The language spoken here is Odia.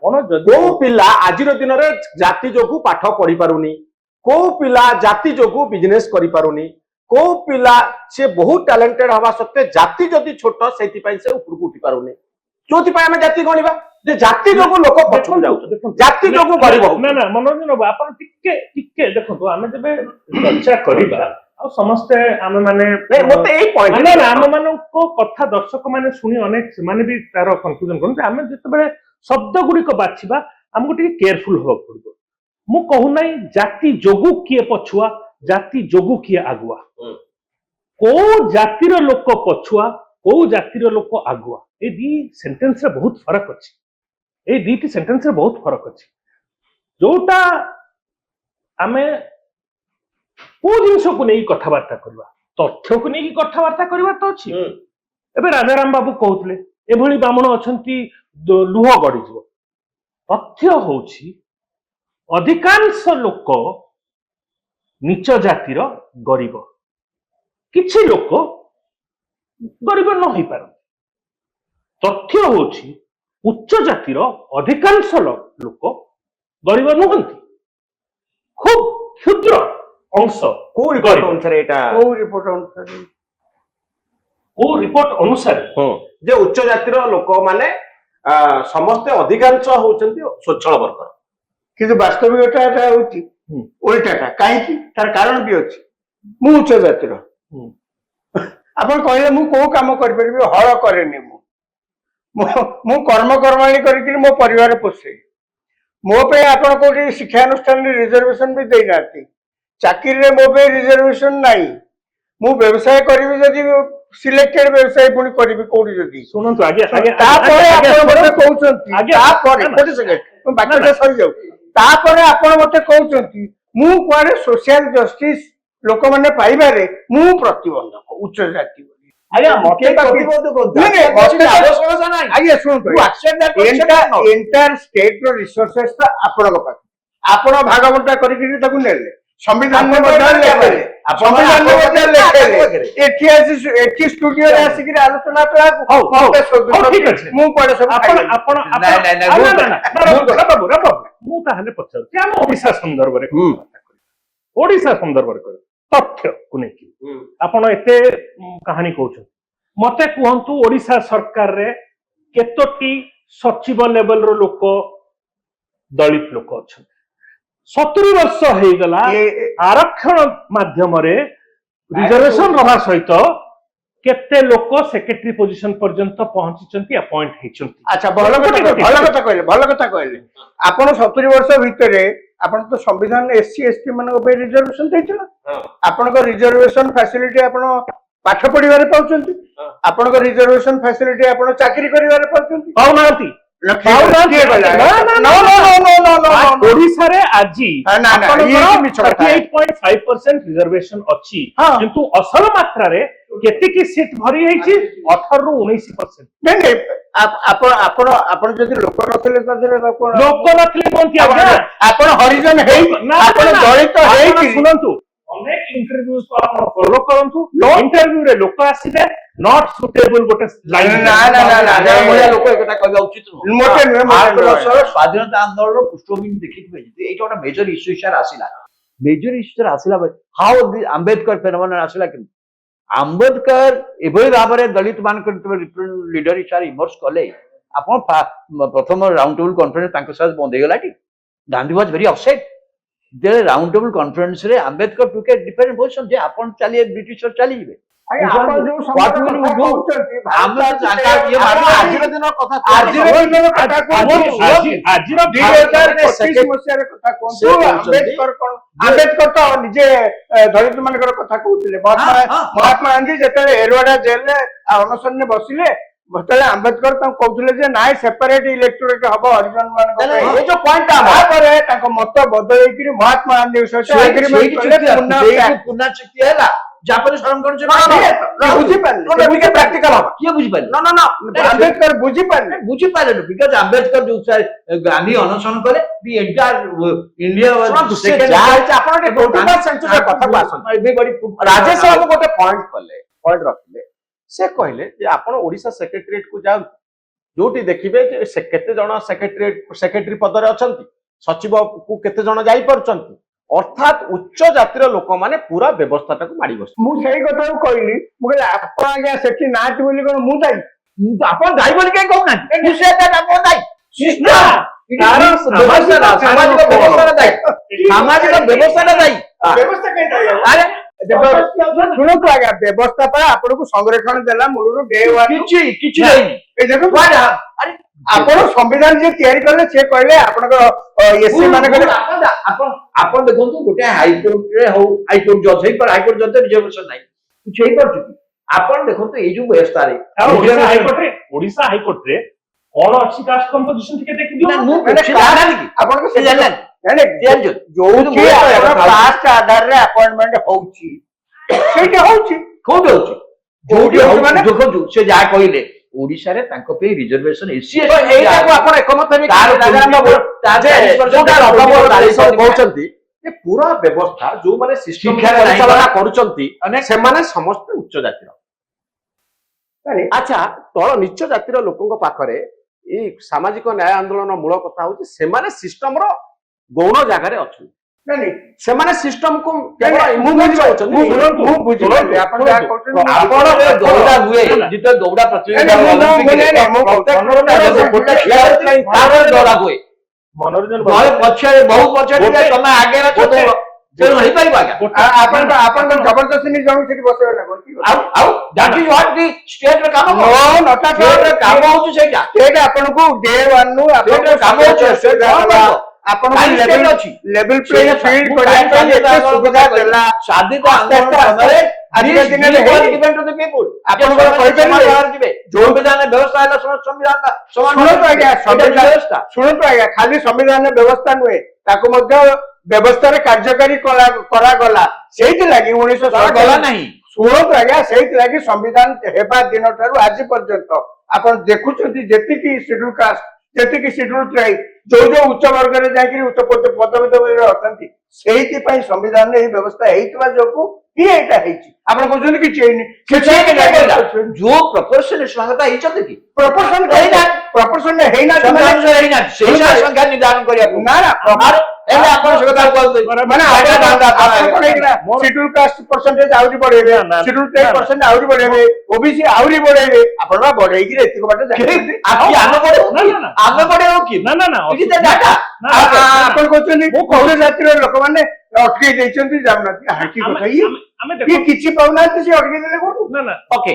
ଆପଣ କୋଉ ପିଲା ଆଜିର ଦିନରେ ଜାତି ଯୋଗୁ ପାଠ ପଢି ପାରୁନି, କୋଉ ପିଲା ଜାତି ଯୋଗୁ ବିଜନେସ କରି ପାରୁନି, କୋଉ ପିଲା ସେ ବହୁତ ଟ୍ୟାଲେଣ୍ଟେଡ ହବା ସତ୍ତ୍वे ଜାତି ଯଦି ଛୋଟ ସେଇଥିପାଇଁ ସେ ଉପରକୁ ଉଠି ପାରୁନି। ଯୋଉଥିପାଇଁ ଆମେ ଜାତି ଗଣିବା ଯେ ଜାତି ଯୋଗୁ ଲୋକ ପଛକୁ ଯାଉଛନ୍ତି, ଜାତି ଯୋଗୁ ଗରିବ। ନା ନା ମନୋରଞ୍ଜନ ବାବୁ ଆପଣ ଟିକେ ଟିକେ ଦେଖନ୍ତୁ, ଆମେ ଯେବେ ଚର୍ଚ୍ଚା କରିବା ଆଉ ସମସ୍ତେ ଆମେ ମାନେ ମତେ ଏଇ ପଏଣ୍ଟ ଆମ ମାନଙ୍କ କଥା ଦର୍ଶକ ମାନେ ଶୁଣି ଅନେକ ସେମାନେ ବି ତାର କନଫ୍ୟୁଜନ କରନ୍ତି। ଆମେ ଯେତେବେଳେ ଶବ୍ଦ ଗୁଡିକ ବାଛିବା ଆମକୁ ଟିକେ କେୟାରଫୁଲ ହବାକୁ ପଡିବ। ମୁଁ କହୁନାହିଁ ଜାତି ଯୋଗୁ କିଏ ପଛୁଆ, ଜାତି ଯୋଗୁ କିଏ ଆଗୁଆ। କୋଉ ଜାତିର ଲୋକ ପଛୁଆ, କୋଉ ଜାତିର ଲୋକ ଆଗୁଆ, ଏଇ ଦି ସେଣ୍ଟେନ୍ସ ରେ ବହୁତ ଫରକ ଅଛି। ଏଇ ଦୁଇଟି ସେଣ୍ଟେନ୍ସ ରେ ବହୁତ ଫରକ ଅଛି। ଯୋଉଟା ଆମେ କୋଉ ଜିନିଷକୁ ନେଇ କଥାବାର୍ତ୍ତା କରିବା, ତଥ୍ୟକୁ ନେଇକି କଥାବାର୍ତ୍ତା କରିବା ତ ଅଛି। ଏବେ ରାଜାରାମ ବାବୁ କହୁଥିଲେ ଏଭଳି ବ୍ରାହ୍ମଣ ଅଛନ୍ତି ଲୁହ ଗଡିଯିବ। ତଥ୍ୟ ହଉଛି ଅଧିକାଂଶ ଲୋକ ନିଚ ଜାତିର ଗରିବ, କିଛି ଲୋକ ଗରିବ ନ ହେଇପାରନ୍ତି। ତଥ୍ୟ ହଉଛି ଉଚ୍ଚ ଜାତିର ଅଧିକାଂଶ ଲୋକ ଗରିବ ନୁହନ୍ତି, ଖୁବ କ୍ଷୁଦ୍ର ଅଂଶ। କୋଉ ରିପୋର୍ଟ ଅନୁସାରେ ଏଇଟା କୋଉ ରିପୋର୍ଟ ଅନୁସାରେ ଯେ ଉଚ୍ଚ ଜାତିର ଲୋକ ମାନେ ସମସ୍ତେ ଅଧିକାଂଶ ହଉଛନ୍ତି ସ୍ୱଚ୍ଛଳ ବର୍ଗର, କିନ୍ତୁ ବାସ୍ତବିକତା ଏଟା ହଉଛି ଓଲଟାଟା। କାହିଁକି? ତାର କାରଣ ବି ଅଛି। ମୁଁ ଉଚ୍ଚ ଜାତିର, ଆପଣ କହିଲେ ମୁଁ କୋଉ କାମ କରିପାରିବି? ହଳ କରେନି ମୁଁ କର୍ମକର୍ମାଣୀ କରିକି ମୋ ପରିବାର ପୋଷେ। ମୋ ପାଇଁ ଆପଣ କୋଉଠି ଶିକ୍ଷାନୁଷ୍ଠାନରେ ରିଜର୍ଭେସନ ବି ଦେଇନାହାନ୍ତି, ଚାକିରିରେ ମୋ ପାଇଁ ରିଜର୍ଭେସନ ନାହିଁ। ମୁଁ ବ୍ୟବସାୟ କରିବି ଯଦି ସିଲେକ୍ଟେଡ ବ୍ୟବସାୟ ପୁଣି କରିବି କୋଉଠି ଯଦି। ଶୁଣନ୍ତୁ ତାପରେ ଆପଣ ମତେ କହୁଛନ୍ତି, ତାପରେ ଗୋଟେ ସେକେଣ୍ଡ ବାକ୍ୟଟା ସରିଯାଉ, ତାପରେ ଆପଣ ମତେ କହୁଛନ୍ତି ମୁଁ କୁଆଡେ ସୋସିଆଲ ଜଷ୍ଟିସ ଲୋକମାନେ ପାଇବାରେ ମୁଁ ପ୍ରତିବନ୍ଧକ ଉଚ୍ଚ ଜାତି। ଆଜ୍ଞା ମତେ ଆଜ୍ଞା ଶୁଣନ୍ତୁ, ଏଣ୍ଟାର ଷ୍ଟେଟ ର ରିସୋର୍ସେସ ତ ଆପଣଙ୍କ ପାଖରେ, ଆପଣ ଭାଗବଣ୍ଟା କରିକି ତାକୁ ନେଲେ, ସମ୍ବିଧାନରେ ମଧ୍ୟ ଲେଖେଲେ, ଏଠି ଆସି ଏଠି ସ୍ଟୁଡିଓରେ ଆସିକି ଆଲୋଚନା କଲାକୁ ମୁଁ କୁଆଡେ ସବୁ ମୁଁ ତାହେଲେ ପଚାରୁଛି ଆମ ଓଡିଶା ସନ୍ଦର୍ଭରେ, ଓଡିଶା ସନ୍ଦର୍ଭରେ ତଥ୍ୟକୁ ନେଇକି ଆପଣ ଏତେ କାହାଣୀ କହୁଛନ୍ତି। ମତେ କୁହନ୍ତୁ ଓଡିଶା ସରକାରରେ କେତୋଟି ସଚିବ ଲେଭେଲର ଲୋକ ଦଳିତ ଲୋକ ଅଛନ୍ତି? 70 ବର୍ଷ ହେଇଗଲା ଆରକ୍ଷଣ ମାଧ୍ୟମରେ ରିଜର୍ଭେସନ ରହା ସହିତ କେତେ ଲୋକ ସେକ୍ରେଟାରୀ ପୋଜିସନ ପର୍ଯ୍ୟନ୍ତ ପହଞ୍ଚିଛନ୍ତି, ଆପଏଣ୍ଟ ହେଇଛନ୍ତି। ଆଚ୍ଛା ଭଲ କଥା କହିଲେ। ଆପଣ 70 ବର୍ଷ ଭିତରେ ଆପଣ ତ ସମ୍ବିଧାନ SC ST ମାନଙ୍କ ପାଇଁ ରିଜର୍ଭେସନ ଦେଇଥିଲା। ଆପଣଙ୍କ ରିଜର୍ଭେସନ ଫ୍ୟାସିଲିଟି ଆପଣ ପାଠ ପଢିବାରେ ପାଉଛନ୍ତି, ଆପଣଙ୍କ ରିଜର୍ଭେସନ ଫ୍ୟାସିଲିଟି ଆପଣ ଚାକିରି କରିବାରେ ପାଉଛନ୍ତି, ପାଉନାହାନ୍ତି। ଓଡିଶାରେ ଆଜି 38.5% ରିଜର୍ଭେସନ ଅଛି, କିନ୍ତୁ ଅସଲ ମାତ୍ରାରେ କେତିକି ସିଟ୍ ଭରି ହେଇଛି? 18 ରୁ 19%। ଆପଣ ଯଦି ଲୋକ ନଥିଲେ ଲୋକ ନଥିଲେ କୁହନ୍ତି ଆପଣ ହରିଜନ ଦଳିତ ହେଇକି ଶୁଣନ୍ତୁ, ଅନେକ ଇଣ୍ଟରଭ୍ୟୁ ଆପଣ ଫଲୋ କରନ୍ତୁ, ଇଣ୍ଟରଭ୍ୟୁରେ ଲୋକ ଆସିବେ ନଟ୍ ସୁଟେବଲ ଗୋଟେ ଲାଇନ୍। ଲୋକ ଏକଥା କହିବା ଉଚିତ ନୁହେଁ। ସ୍ୱାଧୀନତା ଆନ୍ଦୋଳନର ପୃଷ୍ଠଭୂମି ଦେଖିଥିବେ, ଏଇଟା ଗୋଟେ ମେଜର ଇସ୍ୟୁ ହିସାବରେ ଆସିଲା। ମେଜର ଇସ୍ୟୁ ଆସିଲା ହାଉ ଆମ୍ବେଦକର ଫେନୋମେନନ ଆସିଲା। କିନ୍ତୁ ଆମ୍ବେଦକର ଏଭଳି ଭାବରେ ଦଳିତ ମାନଙ୍କ ଲିଡର ହିସାବରେ ଇମର୍ସ କଲେ, ଆପଣ ପ୍ରଥମ ରାଉଣ୍ଡ ଟେବୁଲ କନଫରେନ୍ସ ତାଙ୍କ ସହ ବନ୍ଦ ହେଇଗଲା କି? Gandhi was very upset. Round table conference ରେ ଆମ୍ବେଦକର ଟୁକ୍ ଏ ଡିଫରେଣ୍ଟ ପୋଜିସନ ଯେ ଆପଣ ଚାଲିए ବ୍ରିଟିଶର ଚାଲିଯିବେ। ଆମ୍ବେଦକର ତ ନିଜେ ଦଳିତ ମାନଙ୍କର କଥା କହୁଥିଲେ। ମହାତ୍ମା ଗାନ୍ଧୀ ଯେତେବେଳେ ଏରୱାଡା ଜେଲରେ ଅନଶନରେ ବସିଲେ, ସେତେବେଳେ ଆମ୍ବେଦକର ତାଙ୍କୁ କହୁଥିଲେ ଯେ ନାଇଁ ସେପାରେଟ ଇଲେକ୍ଟୋରେଟ ହବ ହରିଜନ ମାନଙ୍କ ପାଇଁ। ତାପରେ ତାଙ୍କ ମତ ବଦଳେଇକିରି ମହାତ୍ମା ଗାନ୍ଧୀ ସହିତ ହେଲା। ଜାପାନୀ ବୁଝିପାରିଲେ ବିକଜ ଆମ୍ବେଦକର ଯୋଉ ଗାନ୍ଧୀ ଅନଶନ କଲେ ରାଜେଶ ବାବୁ ଗୋଟେ ପଏଣ୍ଟ ରଖିଲେ, ସେ କହିଲେ ଯେ ଆପଣ ଓଡିଶା ସେକ୍ରେଟାରିଏଟ କୁ ଯାଆନ୍ତୁ, ଯୋଉଠି ଦେଖିବେ ଯେ ସେ କେତେ ଜଣ ସେକ୍ରେଟାରୀ ପଦରେ ଅଛନ୍ତି, ସଚିବ କୁ କେତେ ଜଣ ଯାଇପାରୁଛନ୍ତି, ଅର୍ଥାତ୍ ଉଚ୍ଚ ଜାତିର ଲୋକମାନେ ପୁରା ବ୍ୟବସ୍ଥାଟାକୁ ମାଡି ବସିଛନ୍ତି। ମୁଁ ସେଇ କଥାକୁ କହିଲି, ମୁଁ କହିଲି ଆପଣ ଆଜ୍ଞା ସେଠି ନାହାନ୍ତି ବୋଲି କଣ ମୁଁ ଦାୟୀ? ଆପଣ ଦାୟୀ ବୋଲି କାହିଁ କହୁନାହାନ୍ତି? ମୁଁ ସେ ଆପଣ ଦାୟୀ। ସାମାଜିକ ବ୍ୟବସ୍ଥାଟା ଦାୟୀ, ସାମାଜିକ ବ୍ୟବସ୍ଥାଟା ଦାୟୀ। ବ୍ୟବସ୍ଥା କାହିଁ ଦାୟୀ ହବ? ଆରେ ଶୁଣନ୍ତୁ ଆଜ୍ଞା, ବ୍ୟବସ୍ଥା ପାଇଁ ଆପଣଙ୍କୁ ସଂରକ୍ଷଣ ଦେଲା ମୂଳରୁ ଡେ ୱାନ୍। କିଛି ନାହିଁ। ଏଇ ଦେଖନ୍ତୁ ଆରେ ଆପଣ ସମ୍ବିଧାନ ଯିଏ ତିଆରି କଲେ ସିଏ କହିଲେ ଆପଣଙ୍କର ଏସସି ମାନଙ୍କର ଆପଣ ଦେଖନ୍ତୁ ଗୋଟେ ହାଇକୋର୍ଟରେ ହଉ, ହାଇକୋର୍ଟ ଜଜ୍ ହେଇପାରେ, ହାଇକୋର୍ଟ ଜଜ୍ ରିଜର୍ଭେସନ ନାହିଁ, କିଛି ହେଇପାରୁଛି କି? ଆପଣ ଦେଖନ୍ତୁ ଏଇ ଯୋଉ ବ୍ୟବସ୍ଥାରେ ଓଡିଶା ହାଇକୋର୍ଟରେ କଣ ଅଛି କାଷ୍ଟ କମ୍ପୋଜିସନ ଟିକେ ଦେଖିଦିଅ। ଆପଣଙ୍କ ସେ ଜାଣିନାହାନ୍ତି। ଯୋଉଠି ଆପଣ କାଷ୍ଟ ଆଧାରରେ ଆପଏଣ୍ଟମେଣ୍ଟ ହଉଛି ସେଇଠି ହଉଛି। କୋଉଠି ହଉଛି? ଯୋଉଠି ହଉଛି ମାନେ ଦେଖନ୍ତୁ ସେ ଯାହା କହିଲେ ଓଡିଶାରେ ତାଙ୍କ ପାଇଁ ରିଜର୍ଭେସନ ଏସସି ଏଇଟାକୁ ଆପଣ ଏକମତ ହେବେ କହୁଛନ୍ତି ଯେ ପୁରା ବ୍ୟବସ୍ଥା ଯୋଉମାନେ ସିଷ୍ଟମ ଶିକ୍ଷାରେ ନାହିଁ ପରିଚାଳନା ବା। କରୁଛନ୍ତି ସେମାନେ ସମସ୍ତେ ଉଚ୍ଚ ଜାତିର। ଆଚ୍ଛା, ତଳ ନିଚ୍ଚ ଜାତିର ଲୋକଙ୍କ ପାଖରେ ଏଇ ସାମାଜିକ ନ୍ୟାୟ ଆନ୍ଦୋଳନ ମୂଳ କଥା ହଉଛି ସେମାନେ ସିଷ୍ଟମର ଗୌଣ ଜାଗାରେ ଅଛନ୍ତି। ସେମାନେ ସିଷ୍ଟମକୁ ମୁଁ ବୁଝିପାରିଲି ଆପଣ ଯାହା କହୁଛନ୍ତି। ଆପଣ ଦୌଡା ହୁଏ, ଯେତେବେଳେ ଦୌଡା ପ୍ରତିଯୋଗିତା ଦୌଡା ହୁଏ, ମନୋରଞ୍ଜନ ପଛରେ ବହୁ ପଛରେ ତମେ ଆଗରେ ଅଛ, ତେଣୁ ହେଇପାରିବ ଆଜ୍ଞା। ଆପଣଙ୍କ ଜବରଦସ୍ତି ନେଇ ଜଣକୁ ସେଠି ବସେଇବେ ନା କଣ? ଆଉ that is what the state ର କାମ। State ର କାମ ହଉଛି ସେଇଟା। ସେଇଟା ଆପଣଙ୍କୁ ଡେ ୱାନ୍ ରୁ State ର କାମ ହଉଛି ଆପଣଙ୍କୁ ଲେଭେଲ ପ୍ଲେଇଂ ଫିଲ୍ଡ କରିବା ପାଇଁ ଏତେ ସୁବିଧା ଦେଲା। ସ୍ୱାଧୀନତା ଆନ୍ଦୋଳନ ସମୟରେ ଆଜିକା ଦିନରେ ଆପଣଙ୍କର କହିପାରିବେ ଯୋଉ ବିଧାନ ବ୍ୟବସ୍ଥା ହେଲା ସଂବିଧାନ ଶୁଣନ୍ତୁ ଆଜ୍ଞା, ବ୍ୟବସ୍ଥା। ଶୁଣନ୍ତୁ ଆଜ୍ଞା, ଖାଲି ସମ୍ବିଧାନ ବ୍ୟବସ୍ଥା ନୁହେଁ, ତାକୁ ମଧ୍ୟ ବ୍ୟବସ୍ଥାରେ କାର୍ଯ୍ୟକାରୀ କରାଗଲା। ସେଇଥିଲାଗି 1947 ଗଲା ନାହିଁ। ଶୁଣନ୍ତୁ ଆଜ୍ଞା, ସେଇଥିଲାଗି ସମ୍ବିଧାନ ହେବା ଦିନ ଠାରୁ ଆଜି ପର୍ଯ୍ୟନ୍ତ ଆପଣ ଦେଖୁଛନ୍ତି ଯେତିକି ସିଡ୍ୟୁଲ କାଷ୍ଟ, ଯେତିକି ସିଡ୍ୟୁଲ ଟ୍ରାଇବ, ଯୋଉ ଉଚ୍ଚ ବର୍ଗରେ ଯାଇକି ଉଚ୍ଚ ପଦବୀରେ ଅଛନ୍ତି, ସେଇଥିପାଇଁ ସମ୍ବିଧାନରେ ଏଇ ବ୍ୟବସ୍ଥା ହେଇଥିବା ଯୋଗୁ ହିଁ ଏଇଟା ହେଇଛି। ଆପଣ କହୁଛନ୍ତି କିଛି ହେଇନି, ଯୋଉ ପ୍ରପୋର୍ସନ ସ୍ୱାଗତ ହେଇଛନ୍ତି କି ପ୍ରପୋର୍ସନ ହେଇନାହାନ୍ତି ସେଇ ସଂଖ୍ୟା ନିର୍ଦ୍ଧାରଣ କରିବାକୁ ନା ହେଲେ ଆପଣ ସେ କଥା କୁହନ୍ତୁ। ମାନେ ସିଡ୍ୟୁଲ କାଷ୍ଟ ପରସେଣ୍ଟେଜ ଆହୁରି ବଢେଇବେ, ସିଡ୍ୟୁଲ ଟ୍ରାଇବ ପରସେଣ୍ଟ ଆହୁରି ବଢେଇବେ, ଓବିସି ଆହୁରି ବଢେଇବେ। ଆପଣ ବା ବଢେଇକି ଏତିକ ବାଟ ଯାଇଛନ୍ତି। ଆମେ ବଢେଇବୁ କି? ଆପଣ କହୁଛନ୍ତି କୌଣ ଜାତିର ଲୋକମାନେ ଅଟକେଇ ଦେଇଛନ୍ତି, ଯାଉନାହାନ୍ତି। କିଛି ପାଉନାହାନ୍ତି, ସେ ଅଟକେଇ ଦେଲେ କୋଉଠୁ? ନା ଓକେ।